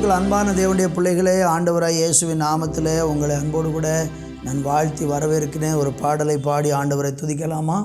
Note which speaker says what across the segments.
Speaker 1: கிறிஸ்துவுக்குள் அன்பான தேவனுடைய பிள்ளைகளே, ஆண்டவராய் இயேசுவின் நாமத்திலே உங்களை அன்போடு கூட நான் வாழ்த்தி வரவேற்கிறேன். ஒரு பாடலை பாடி ஆண்டவரை துதிக்கலாமா?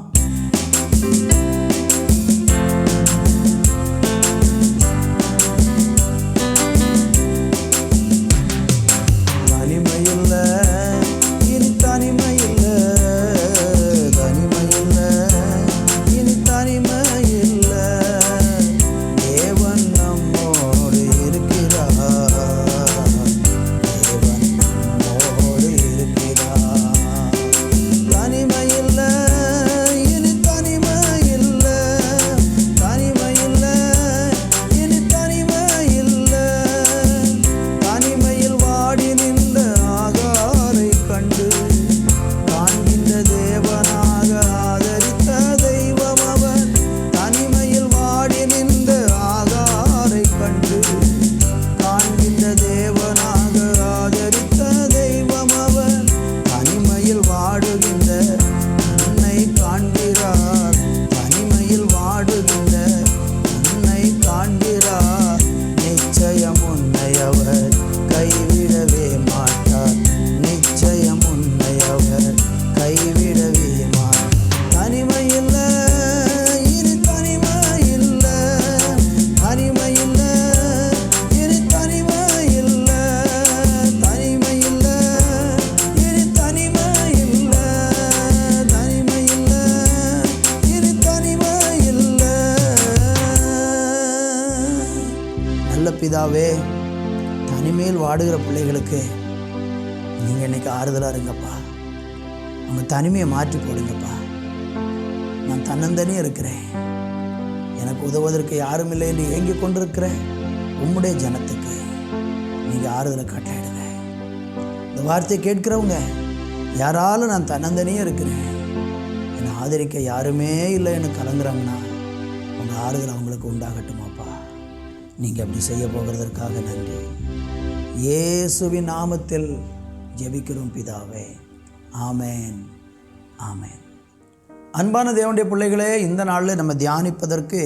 Speaker 1: பிதாவே, தனிமையில் வாடுகிற பிள்ளைகளுக்கு நீங்கள் இன்னைக்கு ஆறுதலாக இருங்கப்பா. அவங்க தனிமையை மாற்றி போடுங்கப்பா. நான் தன்னந்தனியாக இருக்கிறேன், எனக்கு உதவுவதற்கு யாரும் இல்லை என்று ஏங்கி கொண்டிருக்கிறேன் உம்முடைய ஜனத்துக்கு நீங்கள் ஆறுதலை கட்டளையிடுங்க. இந்த வார்த்தையை கேட்கிறவங்க யாராலும் நான் தன்னந்தனியாக இருக்கிறேன், என்னை ஆதரிக்க யாருமே இல்லை என்று கலங்குறாங்கன்னா உங்கள் ஆறுதல் அவங்களுக்கு உண்டாகட்டுமாப்பா. நீங்கள் அப்படி செய்ய போகிறதற்காக நன்றி. இயேசுவின் நாமத்தில் ஜெபிக்கிறோம் பிதாவே, ஆமேன், ஆமேன். அன்பான தேவனுடைய பிள்ளைகளே, இந்த நாளில் நம்ம தியானிப்பதற்கு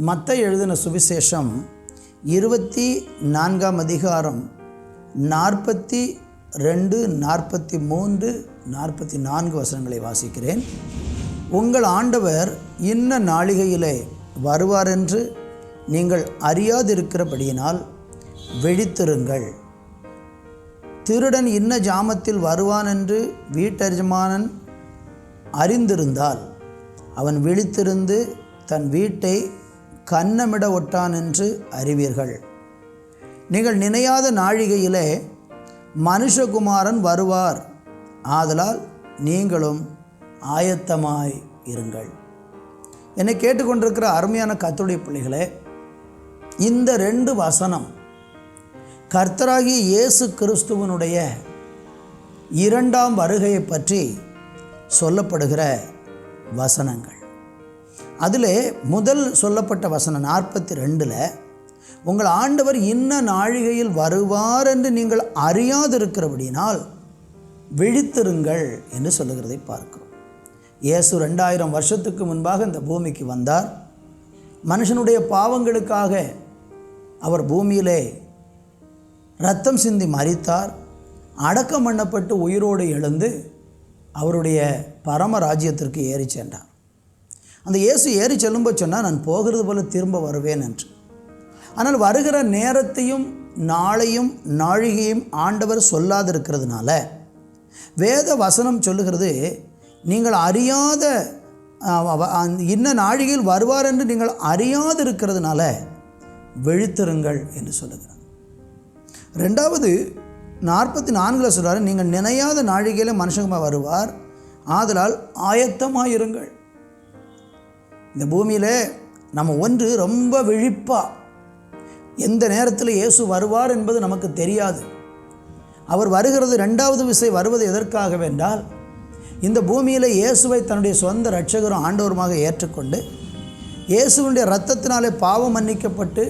Speaker 1: மத்தேயு எழுதின சுவிசேஷம் 24ஆம் அதிகாரம் 42, 43, 44 வசனங்களை வாசிக்கிறேன். உங்கள் ஆண்டவர் இன்ன நாளிகையிலே வருவார் என்று நீங்கள் அறியாதிருக்கிறபடியினால் விழித்திருங்கள். திருடன் இன்ன ஜாமத்தில் வருவான் என்று வீட்டெஜமானன் அறிந்திருந்தால் அவன் விழித்திருந்து தன் வீட்டை கன்னமிட ஒட்டான் என்று அறிவீர்கள். நீங்கள் நினையாத நாழிகையிலே மனுஷகுமாரன் வருவார், ஆதலால் நீங்களும் ஆயத்தமாய் இருங்கள். என்னை கேட்டுக்கொண்டிருக்கிற அருமையான கர்த்தருடைய பிள்ளைகளே, இந்த 2 வசனம் கர்த்தராகிய இயேசு கிறிஸ்துவனுடைய 2ஆம் வருகையை பற்றி சொல்லப்படுகிற வசனங்கள். அதில் முதல் சொல்லப்பட்ட வசனம் 42ல் உங்கள் ஆண்டவர் இன்ன நாழிகையில் வருவார் என்று நீங்கள் அறியாதிருக்கிறபடினால் விழித்திருங்கள் என்று சொல்லுகிறதை பார்க்கிறோம். இயேசு 2000 வருஷத்துக்கு முன்பாக இந்த பூமிக்கு வந்தார். மனுஷனுடைய பாவங்களுக்காக அவர் பூமியிலே இரத்தம் சிந்தி மரித்தார். அடக்கம் பண்ணப்பட்டு உயிரோடு எழுந்து அவருடைய பரம ராஜ்யத்திற்கு ஏறி சென்றார். அந்த இயேசு ஏறி செல்லும்போது சொன்னால், நான் போகிறது போல திரும்ப வருவேன் என்று. ஆனால் வருகிற நேரத்தையும் நாளையும் நாழிகையும் ஆண்டவர் சொல்லாதிருக்கிறதுனால வேத வசனம் சொல்லுகிறது, நீங்கள் அறியாத இன்ன நாழிகையில் வருவார் என்று நீங்கள் அறியாது இருக்கிறதுனால விழித்திருங்கள் என்று சொல்லுகிறார். 2வது 44 சொல்கிறார், நீங்கள் நினையாத நாழிகையில் மனுஷகுமாரன் வருவார், ஆதலால் ஆயத்தமாயிருங்கள். இந்த பூமியில் நம்ம ஒன்று ரொம்ப விழிப்பாக எந்த நேரத்தில் இயேசு வருவார் என்பது நமக்கு தெரியாது. அவர் வருகிறது 2வது விசை வருவது எதற்காக வென்றால், இந்த பூமியில் இயேசுவை தன்னுடைய சொந்த இரட்சகரும் ஆண்டவருமாக ஏற்றுக்கொண்டு இயேசுவினுடைய இரத்தத்தினாலே பாவம் மன்னிக்கப்பட்டு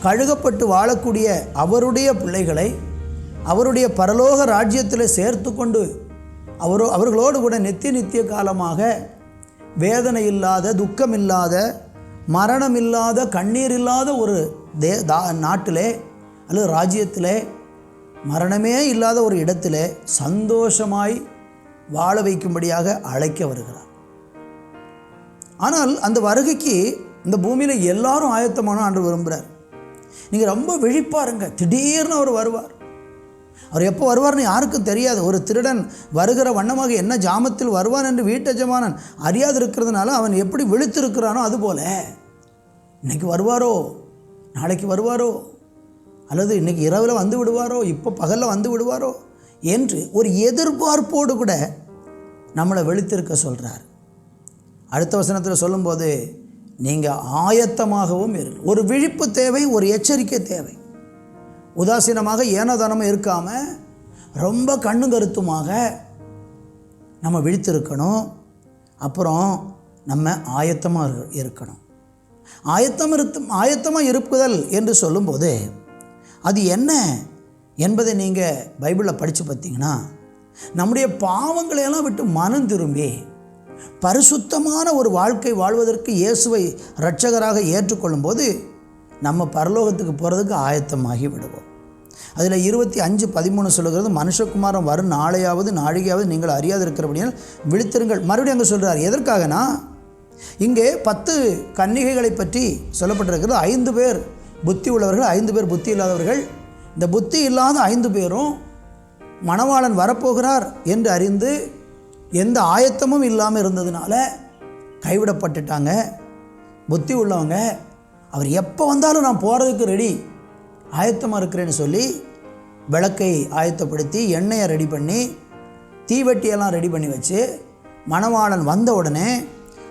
Speaker 1: கழுகப்பட்டு வாழக்கூடிய அவருடைய பிள்ளைகளை அவருடைய பரலோக ராஜ்யத்தில் சேர்த்து கொண்டு அவர்களோடு கூட நித்திய காலமாக வேதனை இல்லாத, துக்கம் இல்லாத, மரணம் இல்லாத, கண்ணீர் இல்லாத ஒரு நாட்டிலே அல்லது ராஜ்யத்திலே மரணமே இல்லாத ஒரு இடத்திலே சந்தோஷமாய் வாழ வைக்கும்படியாக அழைக்க வருகிறார். ஆனால் அந்த வருகைக்கு இந்த பூமியில் எல்லாரும் ஆயத்தமான ஆண்டவர் விரும்புகிறார். நீங்கள் ரொம்ப விழிப்பாருங்க. திடீர்னு அவர் வருவார். அவர் எப்போ வருவார்னு யாருக்கும் தெரியாது. ஒரு திருடன் வருகிற வண்ணமாக என்ன ஜாமத்தில் வருவான் என்று வீட்டஜமானன் அறியாது இருக்கிறதுனால அவன் எப்படி விழித்திருக்கிறானோ அதுபோல இன்னைக்கு வருவாரோ, நாளைக்கு வருவாரோ, அல்லது இன்றைக்கி இரவில் வந்து விடுவாரோ, இப்போ பகலில் வந்து விடுவாரோ என்று ஒரு எதிர்பார்ப்போடு கூட நம்மளை விழித்திருக்க சொல்கிறார். அடுத்த வசனத்தில் சொல்லும்போது நீங்கள் ஆயத்தமாகவும் இருங்கள். ஒரு விழிப்பு தேவை, ஒரு எச்சரிக்கை தேவை. உதாசீனமாக ஏனோதானமாக இருக்காமல் ரொம்ப கண்ணு கருத்துமாக நம்ம விழித்திருக்கணும். அப்புறம் நம்ம ஆயத்தமாக இருக்கணும். ஆயத்தமாக இருப்புதல் என்று சொல்லும்போது அது என்ன என்பதை நீங்கள் பைபிளில் படித்து பார்த்தீங்கன்னா, நம்முடைய பாவங்களையெல்லாம் விட்டு மனம் திரும்பி பரிசுத்தமான ஒரு வாழ்க்கை வாழ்வதற்கு இயேசுவை இரட்சகராக ஏற்றுக்கொள்ளும்போது நம்ம பரலோகத்துக்கு போகிறதுக்கு ஆயத்தமாகி விடுவோம். அதில் 25:13 சொல்லுகிறது, மனுஷகுமாரன் வரும் நாளையாவது நாழிகையாவது நீங்கள் அறியாது இருக்கிறபடியால் விழித்திருங்கள். மறுபடியும் அங்கே சொல்கிறார். எதற்காகனா, இங்கே 10 கன்னிகைகளை பற்றி சொல்லப்பட்டிருக்கிறது. 5 பேர் புத்தி உள்ளவர்கள், 5 பேர் புத்தி இல்லாதவர்கள். இந்த புத்தி இல்லாத 5 பேரும் மணவாளன் வரப்போகிறார் என்று அறிந்து எந்த ஆயத்தமும் இல்லாமல் இருந்ததுனால கைவிடப்பட்டுட்டாங்க. புத்தி உள்ளவங்க அவர் எப்போ வந்தாலும் நான் போகிறதுக்கு ரெடி, ஆயத்தமாக இருக்கிறேன்னு சொல்லி விளக்கை ஆயத்தப்படுத்தி எண்ணெயை ரெடி பண்ணி தீவெட்டியெல்லாம் ரெடி பண்ணி வச்சு மணவாளன் வந்த உடனே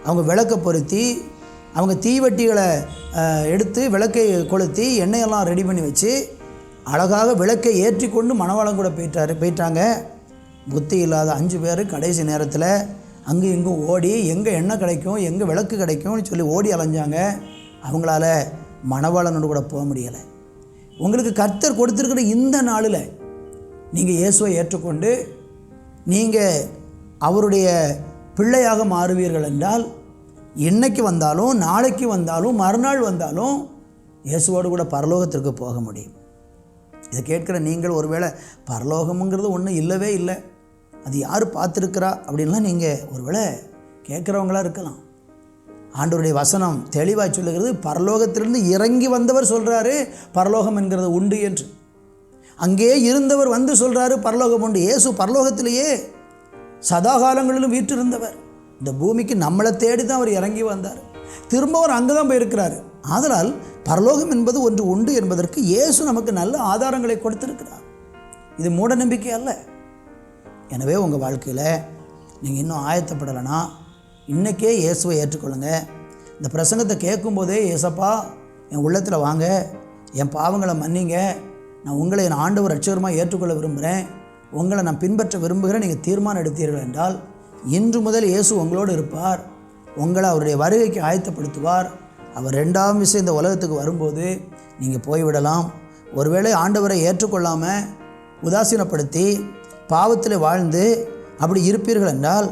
Speaker 1: அவங்க விளக்கை பொருத்தி அவங்க தீவெட்டிகளை எடுத்து விளக்கை கொளுத்தி எண்ணெயெல்லாம் ரெடி பண்ணி வச்சு அழகாக விளக்கை ஏற்றி கொண்டு மணவாளன் கூட போயிட்டாங்க. புத்தி இல்லாத 5 பேர் கடைசி நேரத்தில் அங்கே இங்கும் ஓடி எங்கே எண்ணெய் கிடைக்கும், எங்கே விளக்கு கிடைக்கும்னு சொல்லி ஓடி அலைஞ்சாங்க. அவங்களால மணவாளனோடு கூட போக முடியலை. உங்களுக்கு கர்த்தர் கொடுத்துருக்கிற இந்த நாளில் நீங்கள் இயேசுவை ஏற்றுக்கொண்டு நீங்கள் அவருடைய பிள்ளையாக மாறுவீர்கள் என்றால், இன்னைக்கு வந்தாலும் நாளைக்கு வந்தாலும் மறுநாள் வந்தாலும் இயேசுவோடு கூட பரலோகத்திற்கு போக முடியும். இதை கேட்குற நீங்கள் ஒருவேளை பரலோகம்ங்கிறது ஒன்றும் இல்லவே இல்லை, அது யார் பார்த்துருக்கிறா அப்படின்லாம் நீங்கள் ஒருவேளை கேட்குறவங்களா இருக்கலாம். ஆண்டவருடைய வசனம் தெளிவாக சொல்லுகிறது, பரலோகத்திலிருந்து இறங்கி வந்தவர் சொல்கிறாரு பரலோகம் என்கிறது உண்டு என்று. அங்கே இருந்தவர் வந்து சொல்கிறாரு பரலோகம் உண்டு. இயேசு பரலோகத்திலேயே சதா காலங்களிலும் வீற்றிருந்தவர். இந்த பூமிக்கு நம்மளை தேடி தான் அவர் இறங்கி வந்தார். திரும்ப அவர் அங்கே தான் போயிருக்கிறார். ஆதலால் பரலோகம் என்பது ஒன்று உண்டு என்பதற்கு இயேசு நமக்கு நல்ல ஆதாரங்களை கொடுத்திருக்கிறார். இது மூட நம்பிக்கை அல்ல. எனவே உங்கள் வாழ்க்கையில் நீங்கள் இன்னும் ஆயத்தப்படலைன்னா இன்றைக்கே இயேசுவை ஏற்றுக்கொள்ளுங்க. இந்த பிரசங்கத்தை கேட்கும்போதே, ஏசப்பா என் உள்ளத்தில் வாங்க, என் பாவங்களை மன்னிங்க, நான் உங்களை என் ஆண்டவர் இரட்சகருமாக ஏற்றுக்கொள்ள விரும்புகிறேன், உங்களை நான் பின்பற்ற விரும்புகிறேன் நீங்கள் தீர்மானம் எடுத்தீர்கள் என்றால் இன்று முதல் இயேசு உங்களோடு இருப்பார். உங்களை அவருடைய வருகைக்கு ஆயத்தப்படுத்துவார். அவர் 2ஆம் விஷயம் இந்த உலகத்துக்கு வரும்போது நீங்கள் போய்விடலாம். ஒருவேளை ஆண்டவரை ஏற்றுக்கொள்ளாமல் உதாசீனப்படுத்தி பாவத்தில் வாழ்ந்து அப்படி இருப்பீர்கள் என்றால்,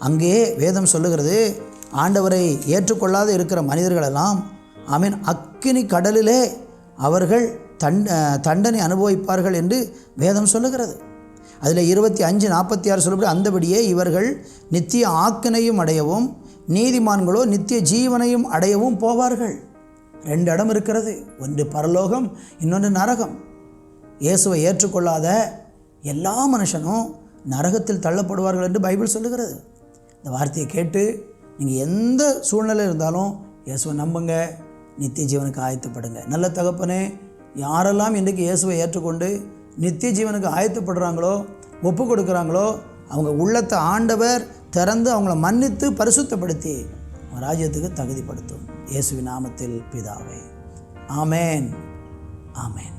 Speaker 1: அங்கே வேதம் சொல்லுகிறது, ஆண்டவரை ஏற்றுக்கொள்ளாத இருக்கிற மனிதர்களெல்லாம் ஆமீன் அக்கினி கடலிலே அவர்கள் தண்டனை அனுபவிப்பார்கள் என்று வேதம் சொல்லுகிறது. அதில் 25:46 சொல்லப்படி, அந்தபடியே இவர்கள் நித்திய ஆக்கினையும் அடையவும் நீதிமான்களோ நித்திய ஜீவனையும் அடையவும் போவார்கள். 2 இடம் இருக்கிறது, ஒன்று பரலோகம், இன்னொன்று நரகம். இயேசுவை ஏற்றுக்கொள்ளாத எல்லா மனுஷனும் நரகத்தில் தள்ளப்படுவார்கள் என்று பைபிள் சொல்லுகிறது. இந்த வார்த்தையை கேட்டு நீங்கள் எந்த சூழ்நிலை இருந்தாலும் இயேசுவை நம்புங்க, நித்திய ஜீவனுக்கு ஆயத்தப்படுங்க. நல்ல தகப்பனே, யாரெல்லாம் இன்றைக்கு இயேசுவை ஏற்றுக்கொண்டு நித்திய ஜீவனுக்கு ஆயத்தப்படுறாங்களோ, ஒப்பு கொடுக்குறாங்களோ, அவங்க உள்ளத்தை ஆண்டவர் திறந்து அவங்கள மன்னித்து பரிசுத்தப்படுத்தி ராஜ்யத்துக்கு தகுதிப்படுத்தும். இயேசுவின் நாமத்தில் பிதாவே, ஆமேன், ஆமேன்.